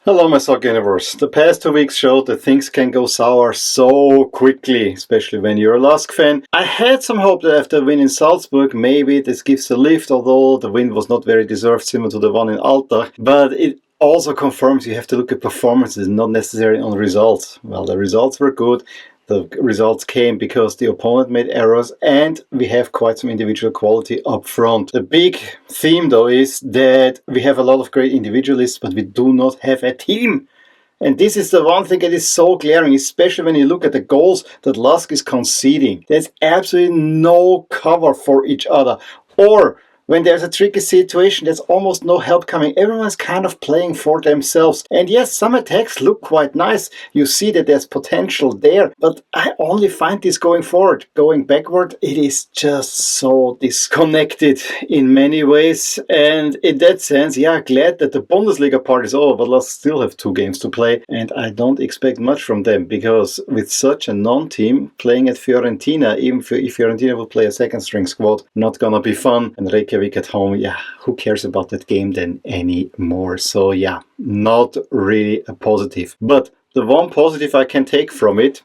Hello my soccer universe. The past 2 weeks showed that things can go sour so quickly, especially when you're a LASK fan. I had some hope that after a win in Salzburg, maybe this gives a lift, although the win was not very deserved, similar to the one in Altach. But it also confirms you have to look at performances, not necessarily on results. Well, the results were good. The results came because the opponent made errors and we have quite some individual quality up front. The big theme though is that we have a lot of great individualists, but we do not have a team. And this is the one thing that is so glaring, especially when you look at the goals that LASK is conceding. There's absolutely no cover for each other. Or when there's a tricky situation, there's almost no help coming. Everyone's kind of playing for themselves. And yes, some attacks look quite nice. You see that there's potential there. But I only find this going forward. Going backward, it is just so disconnected in many ways. And in that sense, yeah, glad that the Bundesliga part is over. But LASK still have 2 games to play. And I don't expect much from them. Because with such a non-team playing at Fiorentina, even if Fiorentina will play a second-string squad, not gonna be fun. And Reykjavik at home, yeah, who cares about that game then anymore? So yeah, not really a positive. But the one positive I can take from it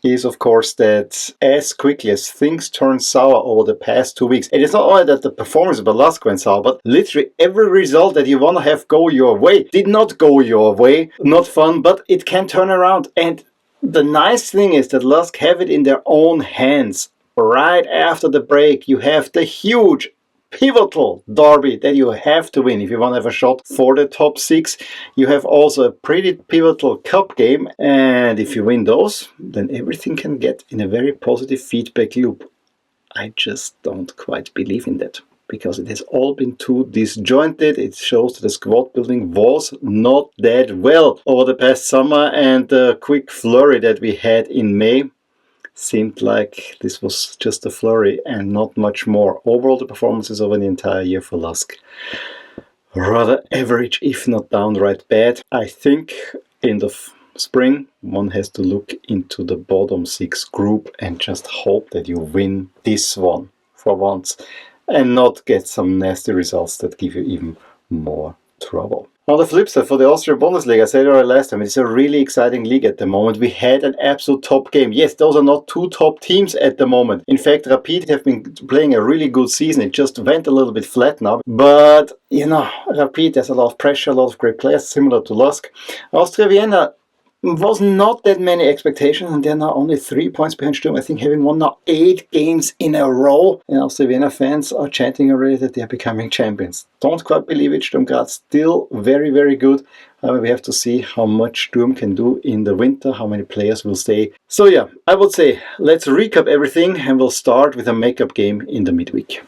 is of course that as quickly as things turned sour over the past 2 weeks, and it's not only that the performance of the LASK went sour, but literally every result that you want to have go your way did not go your way. Not fun, but it can turn around. And the nice thing is that LASK have it in their own hands. Right after the break, you have the huge pivotal derby that you have to win if you want to have a shot for the top 6. You have also a pretty pivotal cup game, and if you win those, then everything can get in a very positive feedback loop. I just don't quite believe in that, because it has all been too disjointed. It shows that the squad building was not that well over the past summer, and the quick flurry that we had in May seemed like this was just a flurry and not much more. Overall, the performances over the entire year for LASK, rather average, if not downright bad. I think in the spring, one has to look into the bottom 6 group and just hope that you win this one for once and not get some nasty results that give you even more trouble. On the flip side, for the Austrian Bundesliga, I said it last time, it's a really exciting league at the moment. We had an absolute top game. Yes, those are not 2 top teams at the moment. In fact, Rapid have been playing a really good season. It just went a little bit flat now. But, you know, Rapid, there's a lot of pressure, a lot of great players, similar to LASK. Austria Vienna was not that many expectations, and they're now only 3 points behind Sturm. I think having won now 8 games in a row, and Austria Vienna fans are chanting already that they're becoming champions. Don't quite believe it. Sturm Graz still very, very good. However, we have to see how much Sturm can do in the winter, how many players will stay. So yeah, I would say let's recap everything, and we'll start with a makeup game in the midweek.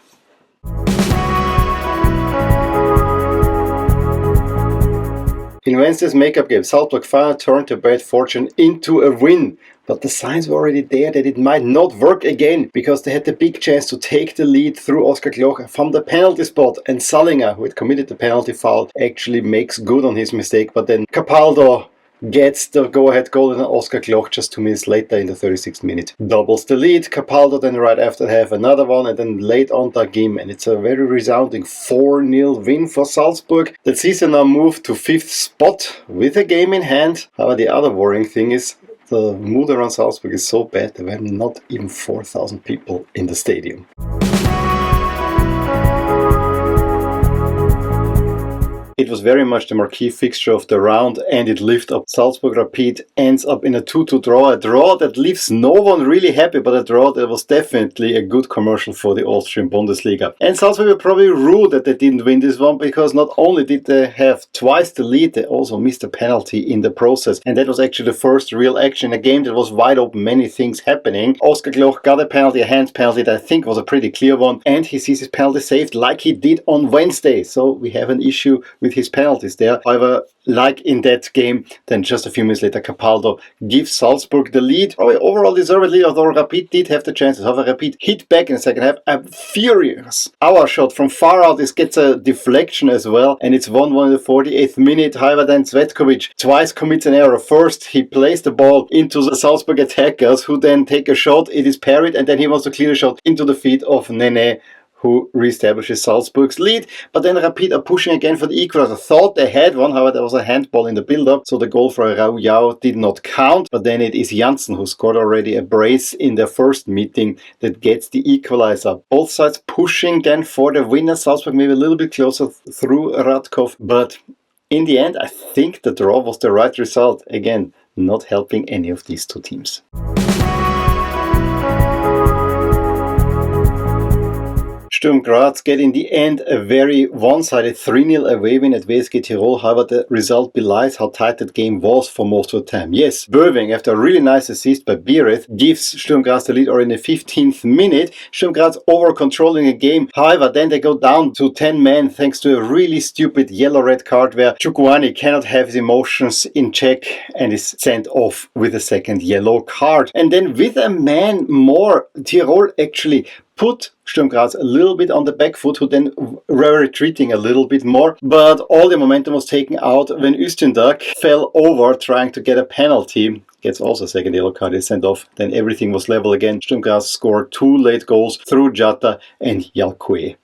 In Wednesday's makeup game, Salzburg finally turned their bad fortune into a win. But the signs were already there that it might not work again, because they had the big chance to take the lead through Oskar Kloch from the penalty spot. And Salinger, who had committed the penalty foul, actually makes good on his mistake. But then Capaldo gets the go-ahead goal, and Oskar Kloch just 2 minutes later in the 36th minute doubles the lead. Capaldo then right after have another one, and then late on Dagim, and it's a very resounding 4-0 win for Salzburg that sees them now move to 5th spot with a game in hand. However, the other worrying thing is the mood around Salzburg is so bad there were not even 4,000 people in the stadium. It was very much the marquee fixture of the round, and it lived up. Salzburg Rapid ends up in a 2-2 draw. A draw that leaves no one really happy, but a draw that was definitely a good commercial for the Austrian Bundesliga. And Salzburg were probably rude that they didn't win this one, because not only did they have twice the lead, they also missed a penalty in the process. And that was actually the first real action in a game that was wide open, many things happening. Oskar Kloch got a penalty, a hand penalty that I think was a pretty clear one, and he sees his penalty saved like he did on Wednesday. So we have an issue with his penalties there. However, like in that game, then just a few minutes later, Capaldo gives Salzburg the lead. Probably overall deserved lead, although Rapid did have the chances. However, Rapid hit back in the second half. A furious hour shot from far out. This gets a deflection as well, and it's 1-1 in the 48th minute. However, then Cvetkovic twice commits an error. First, he plays the ball into the Salzburg attackers, who then take a shot. It is parried, and then he wants to clear a shot into the feet of Nene, who reestablishes Salzburg's lead. But then Rapid are pushing again for the equalizer. Thought they had one, however there was a handball in the build-up, so the goal for Rau Yao did not count. But then it is Janssen who scored already a brace in their first meeting that gets the equalizer. Both sides pushing then for the winner. Salzburg maybe a little bit closer through Radkov, but in the end I think the draw was the right result. Again, not helping any of these two teams. Sturm Graz get in the end a very one-sided 3-0 away win at WSG Tirol. However, the result belies how tight that game was for most of the time. Yes, Böwing, after a really nice assist by Bireth, gives Sturm Graz the lead, or in the 15th minute. Sturm Graz over-controlling a game. However, then they go down to 10 men thanks to a really stupid yellow-red card where Chukwuani cannot have his emotions in check and is sent off with a second yellow card. And then with a man more, Tirol actually put Sturm Graz a little bit on the back foot, who then were retreating a little bit more. But all the momentum was taken out when Üstendag fell over trying to get a penalty. Gets also a second yellow card, is sent off. Then everything was level again. Sturm Graz scored 2 late goals through Jatta and Yalkue.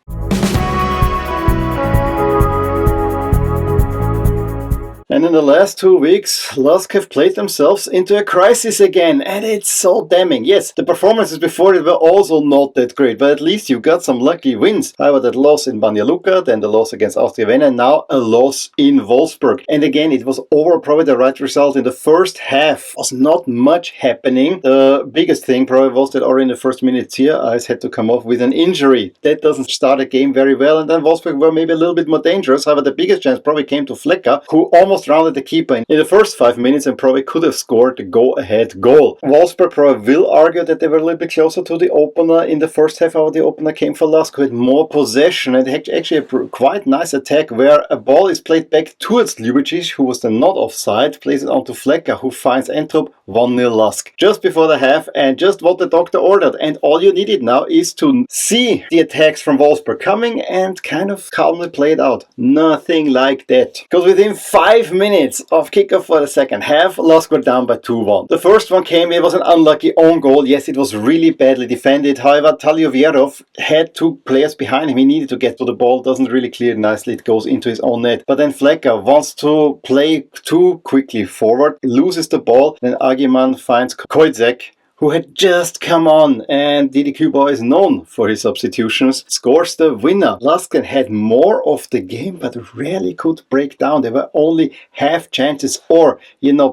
And in the last 2 weeks, LASK have played themselves into a crisis again, and it's so damning. Yes, the performances before it were also not that great, but at least you got some lucky wins. However, that loss in Banja Luka, then the loss against Austria Vienna, and now a loss in Wolfsberg. And again, it was overall probably the right result. In the first half was not much happening. The biggest thing probably was that already in the first minutes here, Ice had to come off with an injury. That doesn't start a game very well, and then Wolfsberg were maybe a little bit more dangerous. However, the biggest chance probably came to Flecker, who almost rounded the keeper in the first 5 minutes and probably could have scored the go-ahead goal. Wolfsberg probably will argue that they were a little bit closer to the opener in the first half. However, the opener came for LASK, who had more possession and actually a quite nice attack where a ball is played back towards Ljubicic, who was then not offside, plays it onto Flecker, who finds Entrup. 1-0 LASK. Just before the half, and just what the doctor ordered. And all you needed now is to see the attacks from Wolfsberg coming and kind of calmly play it out. Nothing like that. Because within 5 minutes of kickoff for the second half, LASK were down by 2-1. The first one came, it was an unlucky own goal. Yes, it was really badly defended. However, Talioverov had 2 players behind him. He needed to get to the ball. Doesn't really clear it nicely. It goes into his own net. But then Flecker wants to play too quickly forward, loses the ball, then Agiman finds Koizek, who had just come on, and DDQ Boy is known for his substitutions, scores the winner. LASK had more of the game, but rarely could break down. There were only half chances or,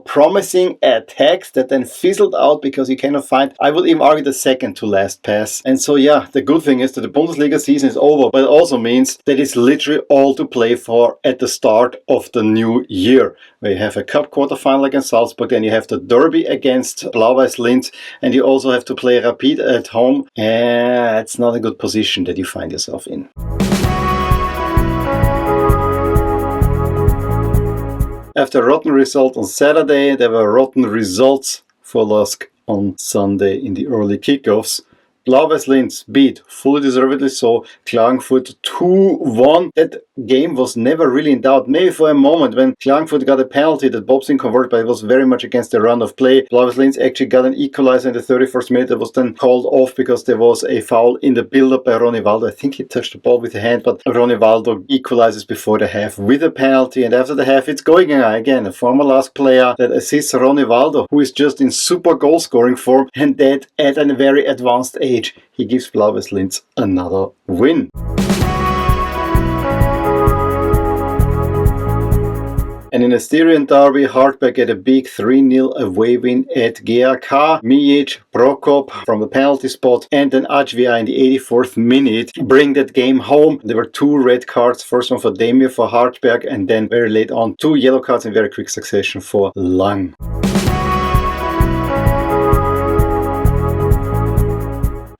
promising attacks that then fizzled out because you cannot find, I would even argue, the second to last pass. And so, yeah, the good thing is that the Bundesliga season is over, but it also means that it's literally all to play for at the start of the new year, where you have a cup quarterfinal against Salzburg, then you have the derby against Blau-Weiss Linz, and you also have to play Rapid at home. It's not a good position that you find yourself in. After a rotten result on Saturday, there were rotten results for LASK on Sunday in the early kickoffs. Blau-Weiss Linz beat, fully deservedly so, Klagenfurt 2-1. That game was never really in doubt. Maybe for a moment when Klagenfurt got a penalty that Bobsin converted, but it was very much against the run of play. Blau-Weiss Linz actually got an equalizer in the 31st minute that was then called off because there was a foul in the build-up by Ronny Waldo. I think he touched the ball with the hand, but Ronny Waldo equalizes before the half with a penalty, and after the half it's going again. A former LASK player that assists Ronny Waldo, who is just in super goal-scoring form, and that at a very advanced age. He gives Blau-Weiss Linz another win. And in a Styrian derby, Hartberg get a big 3-0 away win at GRK. Mijic, Prokop from the penalty spot, and then Ajvia in the 84th minute bring that game home. There were 2 red cards, first one for Demir for Hartberg, and then very late on 2 yellow cards in very quick succession for Lang.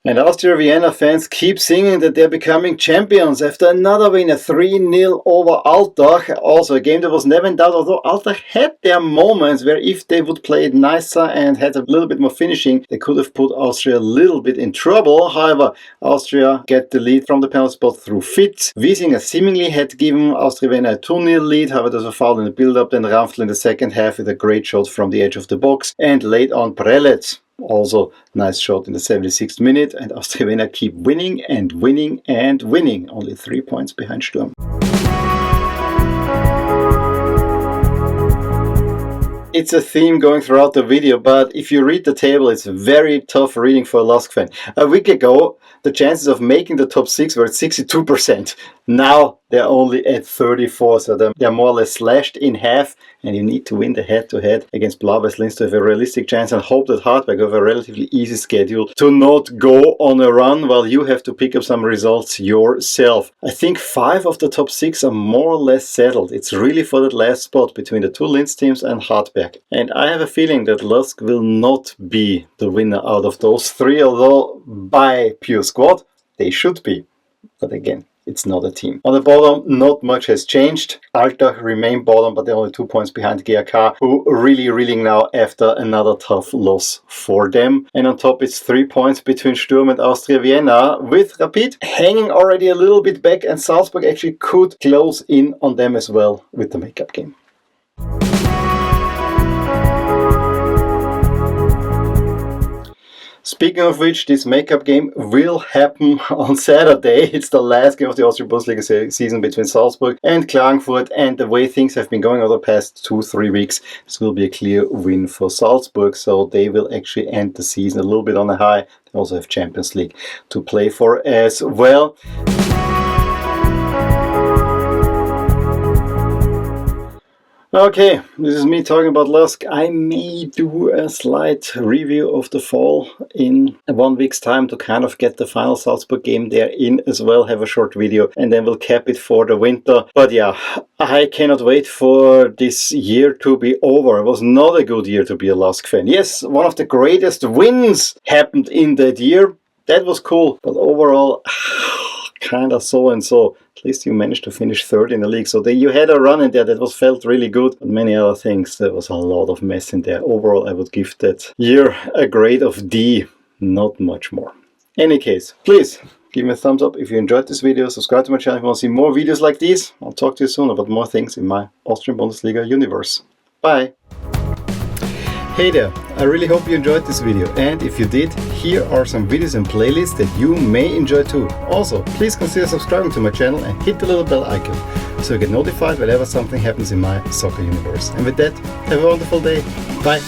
And Austria Vienna fans keep singing that they're becoming champions after another win, a 3-0 over Altach. Also a game that was never in doubt, although Altach had their moments where if they would play it nicer and had a little bit more finishing, they could have put Austria a little bit in trouble. However, Austria get the lead from the penalty spot through Fitz. Wiesinger seemingly had given Austria Vienna a 2-0 lead. However, there's a foul in the build-up, then Ramftl in the second half with a great shot from the edge of the box. And late on Prelec Also, nice shot in the 76th minute, and Austria Vienna keep winning and winning and winning. Only 3 points behind Sturm. It's a theme going throughout the video, but if you read the table, it's very tough reading for a LASK fan. A week ago, the chances of making the top 6 were at 62%. Now they're only at 34%, so they're more or less slashed in half, and you need to win the head-to-head against Blau-Weiss Linz to have a realistic chance, and hope that Hartberg have a relatively easy schedule to not go on a run while you have to pick up some results yourself. I think 5 of the top 6 are more or less settled. It's really for that last spot between the 2 Linz teams and Hartberg. And I have a feeling that LASK will not be the winner out of those 3, although by pure squad, they should be. But again, it's not a team. On the bottom, not much has changed. Altach remain bottom, but they're only 2 points behind GRK, who really reeling now after another tough loss for them. And on top, it's 3 points between Sturm and Austria Vienna, with Rapid hanging already a little bit back, and Salzburg actually could close in on them as well with the makeup game. Speaking of which, this makeup game will happen on Saturday. It's the last game of the Austrian Bundesliga season between Salzburg and Klagenfurt, and the way things have been going over the past 2-3 weeks, this will be a clear win for Salzburg, so they will actually end the season a little bit on a high. They also have Champions League to play for as well. Okay, this is me talking about LASK. I may do a slight review of the fall in 1 week's time to kind of get the final Salzburg game there in as well, have a short video, and then we'll cap it for the winter. But yeah, I cannot wait for this year to be over. It was not a good year to be a LASK fan. Yes, one of the greatest wins happened in that year. That was cool, but overall, kind of so and so. At least you managed to finish third in the league, so you had a run in there that was felt really good, but many other things, there was a lot of mess in there. Overall, I would give that year a grade of D, not much more. Any case, please give me a thumbs up if you enjoyed this video, subscribe to my channel if you want to see more videos like these. I'll talk to you soon about more things in my Austrian Bundesliga universe. Bye! Hey there, I really hope you enjoyed this video, and if you did, here are some videos and playlists that you may enjoy too. Also, please consider subscribing to my channel and hit the little bell icon so you get notified whenever something happens in my soccer universe. And with that, have a wonderful day. Bye!